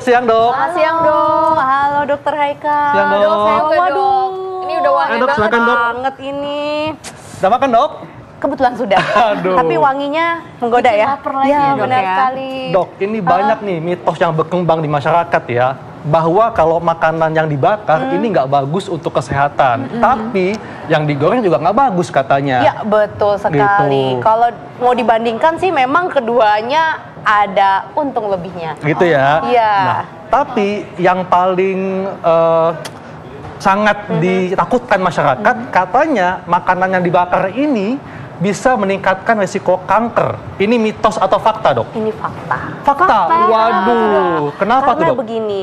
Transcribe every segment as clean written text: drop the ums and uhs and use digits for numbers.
siang dok. Selamat siang dok. Halo dokter Haikal. Siang dok. Waduh, ini udah wangi dok, silakan, dok. banget ini. Udah makan dok? Kebetulan sudah. Aduh. Tapi wanginya menggoda ya. Lapar lagi ya, dok, benar ya. sekali. Dok, ini banyak nih mitos yang berkembang di masyarakat ya. Bahwa kalau makanan yang dibakar ini nggak bagus untuk kesehatan. Tapi yang digoreng juga nggak bagus katanya. Ya betul sekali. Gitu. Kalau mau dibandingkan sih memang keduanya ada untung lebihnya. Gitu ya. Iya. Nah, tapi yang paling sangat ditakutkan masyarakat, katanya makanan yang dibakar ini bisa meningkatkan risiko kanker. Ini mitos atau fakta, dok? Ini fakta. Fakta? Waduh, kenapa tuh, Karena dok? begini,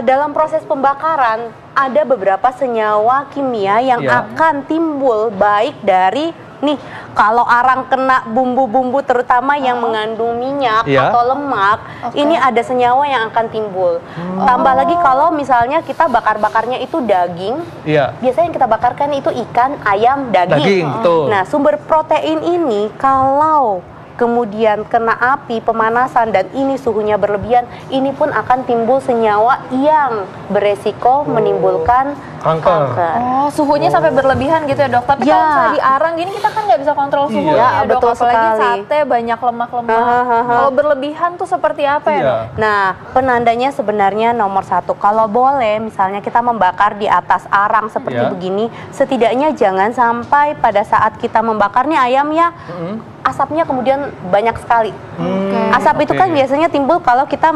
dalam proses pembakaran ada beberapa senyawa kimia yang Iya. akan timbul baik dari nih kalau arang kena bumbu-bumbu terutama yang mengandung minyak Iya. atau lemak, ini ada senyawa yang akan timbul. Tambah lagi kalau misalnya kita bakar-bakarnya itu daging, Iya. biasanya yang kita bakarkan itu ikan, ayam, daging. Daging, betul. Nah, sumber protein ini kalau kemudian kena api, pemanasan, dan ini suhunya berlebihan, ini pun akan timbul senyawa yang beresiko menimbulkan Kanker. Oh, suhunya sampai berlebihan gitu ya dok. Tapi Ya. kalau misalnya diarang gini kita kan nggak bisa kontrol suhunya Iya. ya dok. Betul Apalagi sekali. sate banyak lemak-lemak. Hahaha. Kalau berlebihan tuh seperti apa ya Iya. dok? Nah, penandanya sebenarnya nomor satu. Kalau boleh, misalnya kita membakar di atas arang seperti Iya. begini, setidaknya jangan sampai pada saat kita membakar nih ayamnya, asapnya kemudian banyak sekali. Asap itu kan Oke. biasanya timbul kalau kita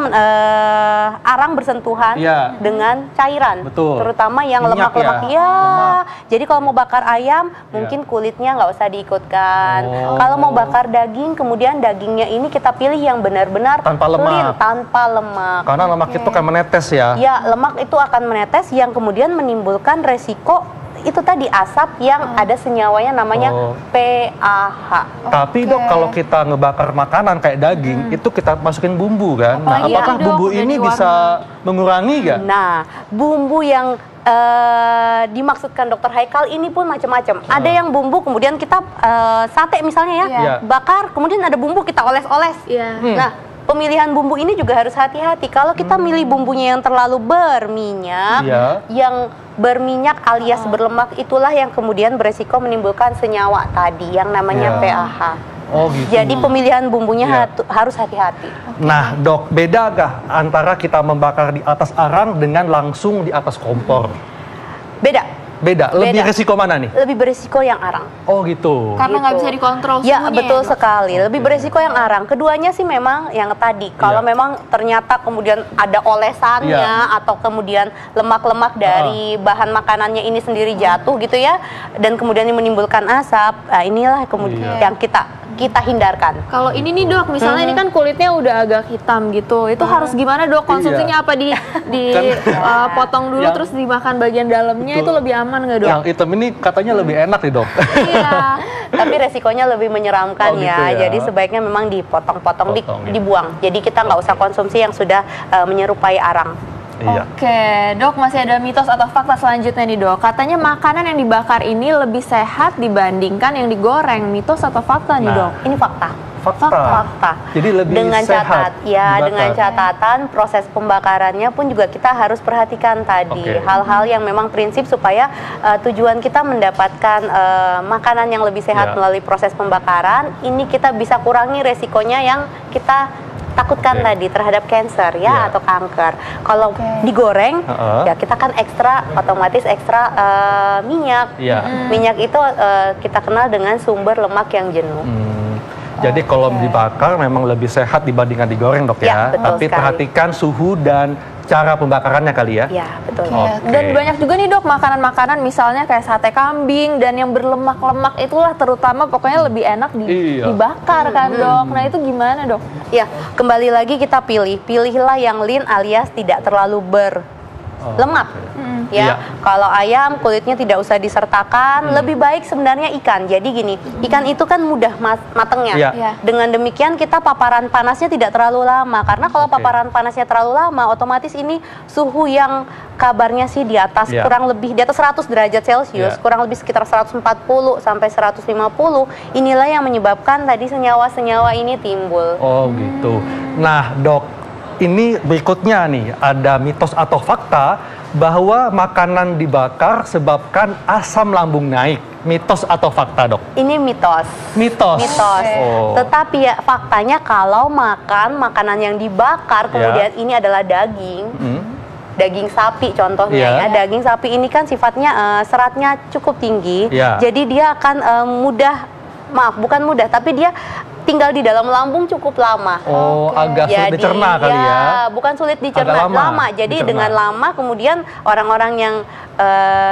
arang bersentuhan Iya. dengan cairan, Betul. terutama yang Minyak lemak-lemak. ya? Lemak. Jadi kalau mau bakar ayam, mungkin kulitnya nggak usah diikutkan. Oh. Kalau mau bakar daging, kemudian dagingnya ini kita pilih yang benar-benar Tanpa lemak. clean, tanpa lemak. Karena lemak itu kan menetes ya. Ya, lemak itu akan menetes yang kemudian menimbulkan resiko itu tadi asap yang ada senyawanya namanya Oh. PAH. Tapi dok, kalau kita ngebakar makanan kayak daging, itu kita masukin bumbu kan. Nah, Apalagi apakah ya, dok, bumbu udah ini diwarna. bisa mengurangi nggak? Nah, bumbu yang dimaksudkan dokter Haikal ini pun macam-macam. Ada yang bumbu kemudian kita sate misalnya ya, Iya. bakar kemudian ada bumbu kita oles-oles. Iya. Nah, pemilihan bumbu ini juga harus hati-hati. Kalau kita milih bumbunya yang terlalu berminyak, Iya. yang berminyak alias berlemak, itulah yang kemudian beresiko menimbulkan senyawa tadi yang namanya Iya. PAH. Oh gitu. Jadi pemilihan bumbunya Iya. harus hati-hati. Nah dok, beda gak antara kita membakar di atas arang dengan langsung di atas kompor? Beda. Beda. Lebih Beda. resiko mana nih? Lebih beresiko yang arang. Oh gitu. Karena nggak Gitu. bisa dikontrol Ya, suhunya betul dok? sekali. Lebih beresiko yang arang. Keduanya sih memang yang tadi. Kalau Iya. memang ternyata kemudian ada olesannya Iya. atau kemudian lemak-lemak dari bahan makanannya ini sendiri jatuh gitu ya, dan kemudian ini menimbulkan asap. Nah, inilah kemudian Iya. yang kita hindarkan. Kalau ini nih dok, misalnya ini kan kulitnya udah agak hitam gitu, itu harus gimana dok? Konsumsinya apa di potong dulu yang- terus dimakan bagian dalamnya itu Betul. lebih aman nggak dok? Yang hitam ini katanya lebih enak nih dok. Iya. Tapi resikonya lebih menyeramkan Oh, gitu ya. ya. Jadi sebaiknya memang dipotong-potong, Potong, ya. dibuang. Jadi kita nggak usah konsumsi yang sudah menyerupai arang. Iya. Oke, dok masih ada mitos atau fakta selanjutnya nih dok. Katanya makanan yang dibakar ini lebih sehat dibandingkan yang digoreng. Mitos atau fakta nih Nah. dok? Ini fakta. Fakta. Jadi lebih dengan sehat dibakar. dengan catatan proses pembakarannya pun juga kita harus perhatikan tadi Oke. hal-hal yang memang prinsip supaya tujuan kita mendapatkan makanan yang lebih sehat Ya. melalui proses pembakaran. Ini kita bisa kurangi resikonya yang kita takutkan Oke. tadi terhadap cancer ya Ya. atau kanker. Kalau digoreng Heeh. ya kita kan otomatis ekstra minyak. Iya. Minyak itu kita kenal dengan sumber lemak yang jenuh. Jadi kalau dibakar memang lebih sehat dibandingkan digoreng dok Ya, ya. betul Tapi sekali. perhatikan suhu dan cara pembakarannya kali ya. Ya, betul. Oke. Dan banyak juga nih dok makanan-makanan misalnya kayak sate kambing dan yang berlemak-lemak itulah terutama pokoknya lebih enak Iya. dibakar kan dok. Nah itu gimana dok? Ya, kembali lagi kita pilihlah yang lean alias tidak terlalu berlemak. Ya, Iya. kalau ayam kulitnya tidak usah disertakan, lebih baik sebenarnya ikan. Jadi gini, ikan itu kan mudah matengnya. Iya. Iya. Dengan demikian kita paparan panasnya tidak terlalu lama karena kalau Oke. paparan panasnya terlalu lama, otomatis ini suhu yang kabarnya sih di atas Iya. kurang lebih di atas 100 derajat Celcius, Iya. kurang lebih sekitar 140 sampai 150. Inilah yang menyebabkan tadi senyawa-senyawa ini timbul. Oh gitu. Nah dok, ini berikutnya nih, ada mitos atau fakta bahwa makanan dibakar sebabkan asam lambung naik. Mitos atau fakta, Dok? Ini mitos. Mitos. Mitos. Oh. Tetapi ya faktanya kalau makan makanan yang dibakar kemudian ini adalah daging. Daging sapi contohnya ya. Daging sapi ini kan sifatnya seratnya cukup tinggi. Jadi dia akan bukan mudah, tapi dia tinggal di dalam lambung cukup lama. Oh, agak sulit dicerna kali ya? Bukan sulit dicerna, lama. Jadi dengan lama kemudian orang-orang yang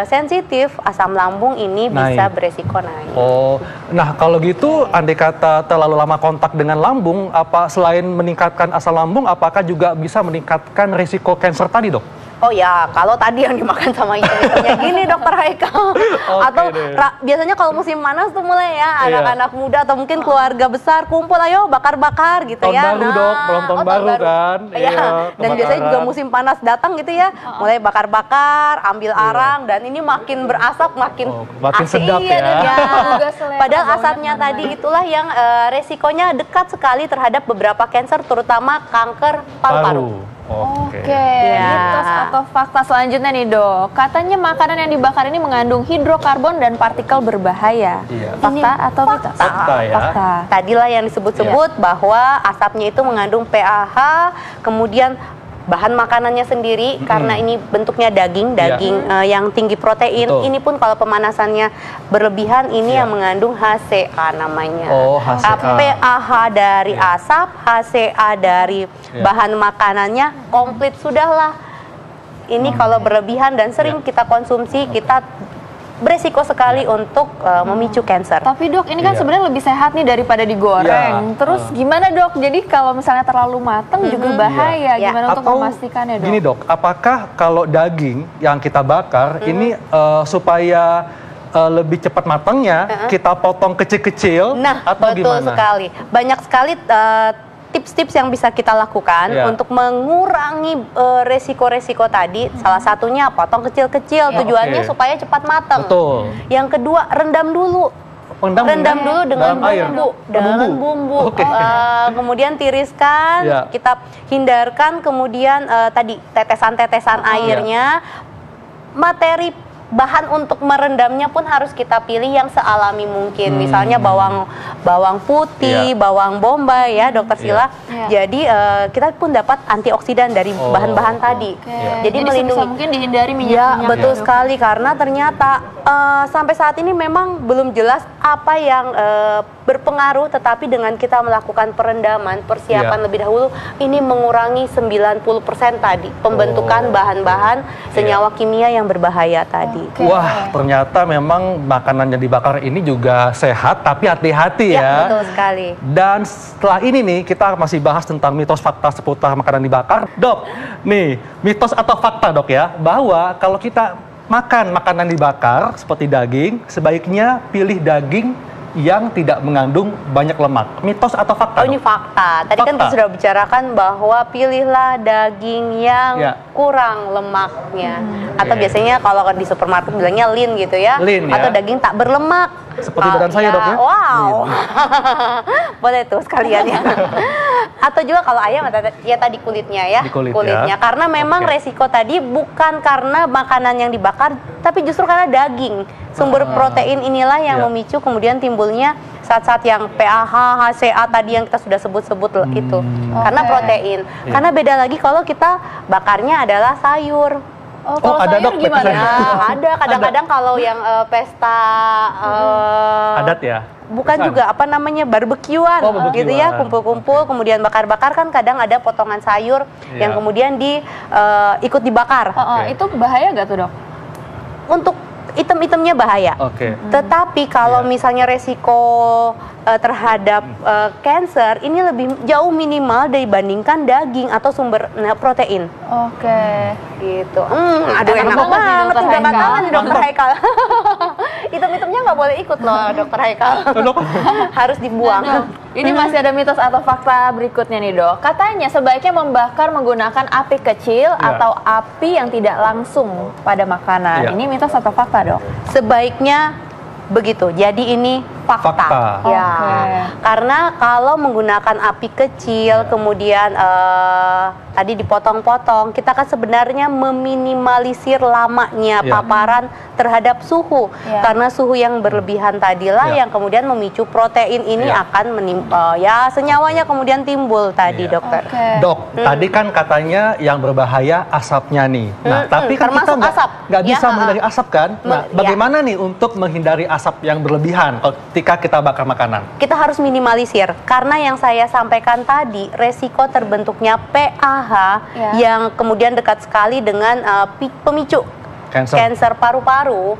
sensitif asam lambung ini bisa beresiko naik. Oh, nah kalau gitu andai kata terlalu lama kontak dengan lambung, apa selain meningkatkan asam lambung, apakah juga bisa meningkatkan risiko kanker tadi, Dok? Oh ya, kalau tadi yang dimakan sama ikan-ikannya gini, Dokter Haikal. Atau biasanya kalau musim panas tuh mulai ya, anak-anak muda atau mungkin keluarga besar kumpul, ayo bakar-bakar gitu ya. Tahun baru, Dok, belum tahun baru kan. Iya, dan biasanya juga musim panas datang gitu ya, mulai bakar-bakar, ambil arang, dan ini makin berasap, makin sedap ya. Padahal asapnya tadi itulah yang resikonya dekat sekali terhadap beberapa kanker, terutama kanker paru-paru. Oke, mitos atau fakta selanjutnya nih, Dok. Katanya makanan yang dibakar ini mengandung hidrokarbon dan partikel berbahaya. Fakta atau mitos? Fakta ya. Tadilah yang disebut-sebut bahwa asapnya itu mengandung PAH, kemudian bahan makanannya sendiri karena ini bentuknya daging yang tinggi protein. Ini pun kalau pemanasannya berlebihan ini yang mengandung HCA namanya. PAH dari asap, HCA dari bahan makanannya komplit sudahlah. Ini kalau berlebihan dan sering kita konsumsi, kita beresiko sekali untuk memicu kanker. Tapi Dok, ini kan sebenarnya lebih sehat nih daripada digoreng. Terus gimana, Dok? Jadi kalau misalnya terlalu matang juga bahaya. Gimana untuk memastikannya, Dok? Gini, Dok, apakah kalau daging yang kita bakar ini supaya lebih cepat matangnya kita potong kecil-kecil atau betul gimana? Sekali. Banyak sekali tips-tips yang bisa kita lakukan untuk mengurangi resiko-resiko tadi. Salah satunya potong kecil-kecil, tujuannya supaya cepat matang. Yang kedua, rendam dulu. Rendam dulu dengan bumbu. Kemudian tiriskan, kita hindarkan, kemudian tadi tetesan-tetesan airnya. Materi bahan untuk merendamnya pun harus kita pilih yang sealami mungkin. Misalnya bawang putih, bawang bombay ya, Dokter Sila. Jadi kita pun dapat antioksidan dari bahan-bahan tadi. Jadi melindungi. Mungkin dihindari minyak-minyak. Betul sekali, karena ternyata sampai saat ini memang belum jelas apa yang berpengaruh, tetapi dengan kita melakukan perendaman, persiapan lebih dahulu, ini mengurangi 90% tadi pembentukan bahan-bahan senyawa kimia yang berbahaya tadi. Wah, ternyata memang makanan yang dibakar ini juga sehat, tapi hati-hati ya. Betul sekali. Dan setelah ini nih, kita masih bahas tentang mitos fakta seputar makanan dibakar. Dok, nih, mitos atau fakta, Dok ya, bahwa kalau kita makan makanan dibakar seperti daging, sebaiknya pilih daging yang tidak mengandung banyak lemak. Mitos atau fakta? Oh, ini fakta. Tadi kan kita sudah bicarakan bahwa pilihlah daging yang kurang lemaknya. Atau biasanya kalau di supermarket bilangnya lean gitu ya. Atau daging tak berlemak. Seperti badan saya, Dok ya. Wow. Boleh tuh sekalian ya. Atau juga kalau ayam ya tadi kulitnya ya. Kulitnya. Karena memang resiko tadi bukan karena makanan yang dibakar, tapi justru karena daging. Sumber protein inilah yang memicu kemudian timbulnya saat-saat yang PAH, HCA tadi yang kita sudah sebut-sebut itu. Karena protein. Karena beda lagi kalau kita bakarnya adalah sayur. Kalau ada, sayur Dok, gimana? Ada kadang-kadang kalau yang pesta adat ya. Bukan juga apa namanya barbekyuan gitu ya, kumpul-kumpul kemudian bakar-bakar kan kadang ada potongan sayur yang kemudian ikut dibakar. Itu bahaya nggak tuh, Dok? Untuk item-itemnya bahaya. Tetapi kalau misalnya resiko terhadap kanker ini lebih jauh minimal dibandingkan daging atau sumber protein. Gitu. Aduh, enak banget udah katakan nih Dokter Haikal. Item-itemnya nggak boleh ikut loh, Dokter Haikal. Harus dibuang. Ini masih ada mitos atau fakta berikutnya nih, Dok. Katanya sebaiknya membakar menggunakan api kecil atau api yang tidak langsung pada makanan. Ini mitos atau fakta, Dok? Sebaiknya begitu. Jadi ini fakta. Karena kalau menggunakan api kecil kemudian tadi dipotong-potong, kita kan sebenarnya meminimalisir lamanya paparan terhadap suhu. Karena suhu yang berlebihan tadilah yang kemudian memicu protein ini akan senyawanya kemudian timbul tadi, dokter. Dok, tadi kan katanya yang berbahaya asapnya nih. Nah, tapi kan kita nggak bisa menghindari asap kan? Nah, bagaimana nih untuk menghindari asap yang berlebihan ketika kita bakar makanan? Kita harus minimalisir, karena yang saya sampaikan tadi, resiko terbentuknya PAH yang kemudian dekat sekali dengan pemicu kanker paru-paru.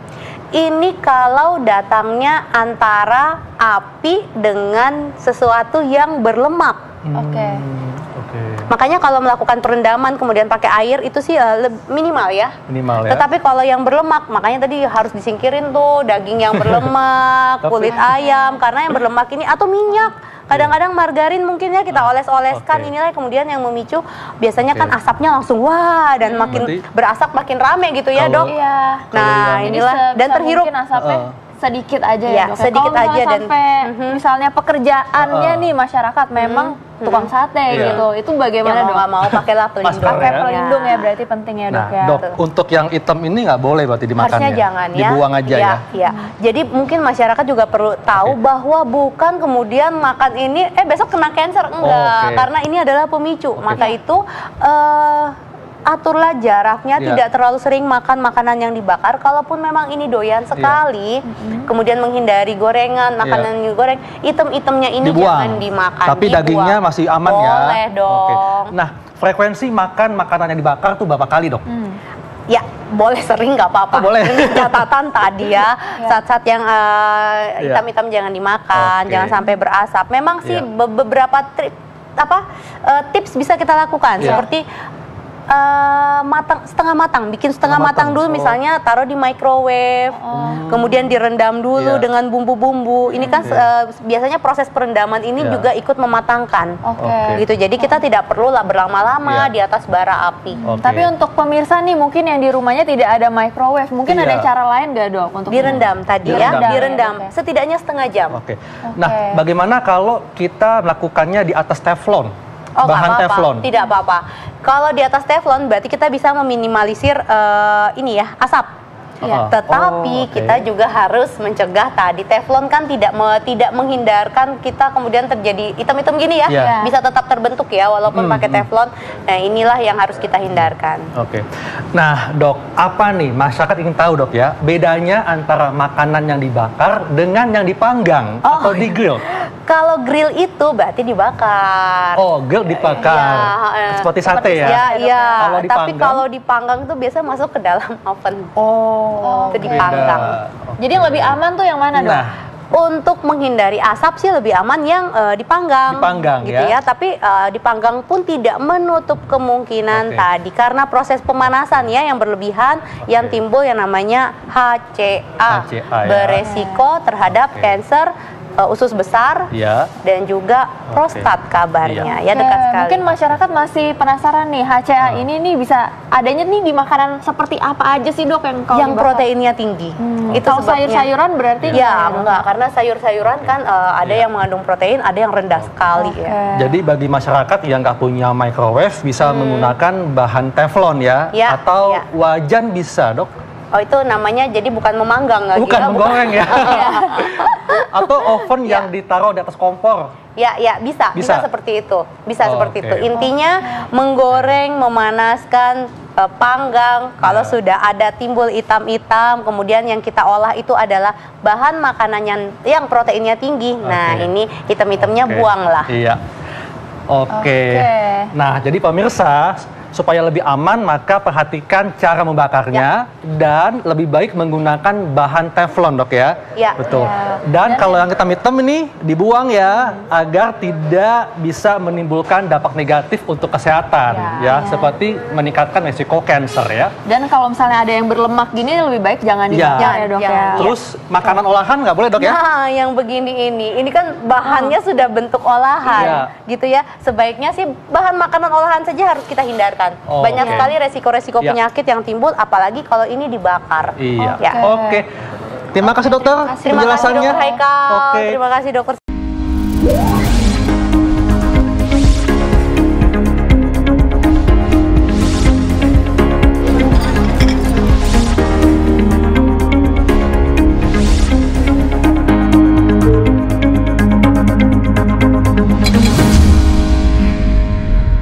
Ini kalau datangnya antara api dengan sesuatu yang berlemak. Makanya kalau melakukan perendaman kemudian pakai air itu sih minimal ya. Tetapi kalau yang berlemak, makanya tadi harus disingkirin tuh daging yang berlemak, kulit ayam, karena yang berlemak ini atau minyak. Kadang-kadang margarin mungkin ya kita oles-oleskan, inilah kemudian yang memicu biasanya kan asapnya langsung dan makin berasap makin rame gitu ya, Dok. Nah, inilah dan terhirup asapnya sedikit aja ya, Dok. Sedikit aja dan misalnya pekerjaannya nih masyarakat memang tukang sate gitu. Itu bagaimana, Dok? Nggak mau pakailah pelindung. Pakai pelindung ya berarti penting ya, Dok ya. Dok, untuk yang hitam ini nggak boleh berarti dimakan. Harusnya jangan ya. Dibuang aja ya. Jadi mungkin masyarakat juga perlu tahu bahwa bukan kemudian makan ini besok kena kanker, enggak. Karena ini adalah pemicu. Maka itu aturlah jaraknya, tidak terlalu sering makan makanan yang dibakar. Kalaupun memang ini doyan sekali, kemudian menghindari gorengan, makanan yang goreng, item-itemnya ini jangan dimakan. Tapi dagingnya masih aman ya? Boleh dong. Nah, frekuensi makan makanan yang dibakar tuh berapa kali, Dok? Ya, boleh sering nggak apa-apa. Boleh. Catatan tadi ya, saat-saat yang hitam-hitam jangan dimakan, jangan sampai berasap. Memang sih beberapa tips bisa kita lakukan, seperti setengah matang, bikin setengah matang dulu, misalnya taruh di microwave, kemudian direndam dulu dengan bumbu-bumbu. Ini kan biasanya proses perendaman ini juga ikut mematangkan, gitu. Jadi kita tidak perlu berlama-lama di atas bara api. Tapi untuk pemirsa nih mungkin yang di rumahnya tidak ada microwave, mungkin ada cara lain nggak, Dok? Untuk direndam tadi direndam setidaknya setengah jam. Nah, bagaimana kalau kita melakukannya di atas teflon? Bahan teflon. Tidak apa-apa. Kalau di atas teflon berarti kita bisa meminimalisir asap. Tetapi kita juga harus mencegah tadi teflon kan tidak menghindarkan kita kemudian terjadi hitam-hitam gini ya. Bisa tetap terbentuk ya walaupun pakai teflon. Nah, inilah yang harus kita hindarkan. Nah, Dok, apa nih masyarakat ingin tahu, Dok ya, bedanya antara makanan yang dibakar dengan yang dipanggang atau di grill? Kalau grill itu berarti dibakar. Grill dibakar. Seperti sate ya? Iya. Tapi kalau dipanggang itu biasanya masuk ke dalam oven. Itu dipanggang. Jadi yang lebih aman tuh yang mana, Dok? Untuk menghindari asap sih lebih aman yang dipanggang gitu ya. Tapi dipanggang pun tidak menutup kemungkinan tadi karena proses pemanasan ya yang berlebihan yang timbul yang namanya HCA beresiko terhadap kanker usus besar dan juga prostat kabarnya ya dekat sekali. Mungkin masyarakat masih penasaran nih HCA ini nih bisa adanya nih di makanan seperti apa aja sih, Dok, yang proteinnya tinggi. Itu kalau sayur-sayuran berarti enggak, karena sayur-sayuran kan ada yang mengandung protein, ada yang rendah sekali ya. Jadi bagi masyarakat yang nggak punya microwave bisa menggunakan bahan teflon ya, atau wajan bisa, Dok. Itu namanya jadi bukan memanggang lagi. Bukan menggoreng ya. Atau oven yang ditaruh di atas kompor. Ya, bisa seperti itu. Bisa seperti itu. Intinya menggoreng, memanaskan, panggang. Kalau sudah ada timbul hitam-hitam, kemudian yang kita olah itu adalah bahan makanan yang proteinnya tinggi. Nah, ini hitam-hitamnya buanglah. Nah, jadi pemirsa, supaya lebih aman maka perhatikan cara membakarnya dan lebih baik menggunakan bahan teflon, Dok ya. Betul. Dan kalau yang hitam-hitam ini dibuang ya agar tidak bisa menimbulkan dampak negatif untuk kesehatan seperti meningkatkan risiko kanker ya. Dan kalau misalnya ada yang berlemak gini lebih baik jangan dimakan ya, Dok ya. Terus makanan olahan nggak boleh, Dok ya? Nah, yang begini ini kan bahannya sudah bentuk olahan gitu ya. Sebaiknya sih bahan makanan olahan saja harus kita hindarkan. Banyak sekali resiko-resiko penyakit yang timbul, apalagi kalau ini dibakar. Terima kasih, Dokter. Terima kasih, Dokter Haikal. Terima kasih, Dokter.